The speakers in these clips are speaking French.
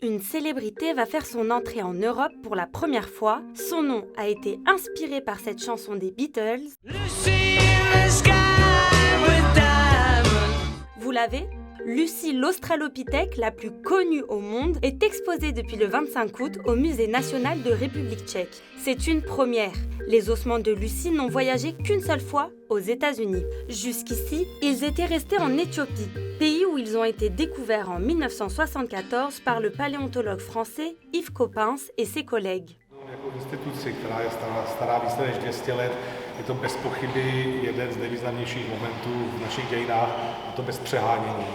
Une célébrité va faire son entrée en Europe pour la première fois. Son nom a été inspiré par cette chanson des Beatles. Vous l'avez ? Lucie l'Australopithèque, la plus connue au monde, est exposée depuis le 25 août au Musée national de République tchèque. C'est une première. Les ossements de Lucie n'ont voyagé qu'une seule fois aux États-Unis. Jusqu'ici, ils étaient restés en Éthiopie, pays où ils ont été découverts en 1974 par le paléontologue français Yves Coppens et ses collègues. Jako instituci, která je stará více než 200 let, je to bez pochyby jeden z nejvýznamnějších momentů v našich dějinách, a to bez přehánění.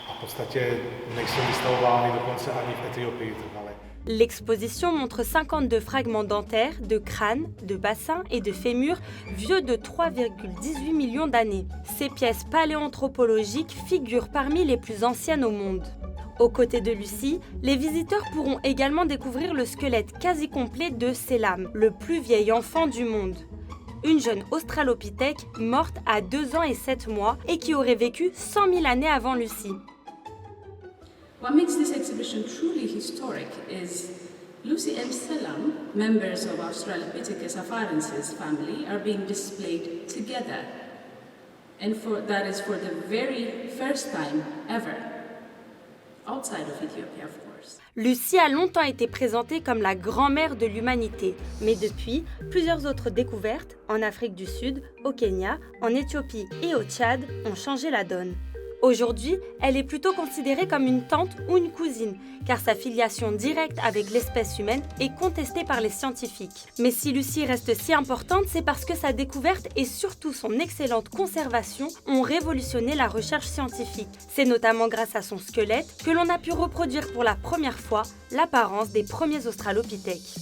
A v podstatě nejsou vystavovány dokonce ani v Etiopii trvale. L'exposition montre 52 fragments dentaires, de crânes, de bassins et de fémurs vieux de 3,18 millions d'années. Ces pièces paléanthropologiques figurent parmi les plus anciennes au monde. Aux côtés de Lucie, les visiteurs pourront également découvrir le squelette quasi complet de Selam, le plus vieil enfant du monde. Une jeune australopithèque morte à 2 ans et 7 mois et qui aurait vécu 100 000 années avant Lucie. What makes this exhibition truly historic is Lucy and Selam, members of Australopithecus afarensis family, are being displayed together. And that is for the very first time ever. Outside of Ethiopia, of course. Lucie a longtemps été présentée comme la grand-mère de l'humanité, mais depuis, plusieurs autres découvertes, en Afrique du Sud, au Kenya, en Éthiopie et au Tchad, ont changé la donne. Aujourd'hui, elle est plutôt considérée comme une tante ou une cousine, car sa filiation directe avec l'espèce humaine est contestée par les scientifiques. Mais si Lucie reste si importante, c'est parce que sa découverte et surtout son excellente conservation ont révolutionné la recherche scientifique. C'est notamment grâce à son squelette que l'on a pu reproduire pour la première fois l'apparence des premiers australopithèques.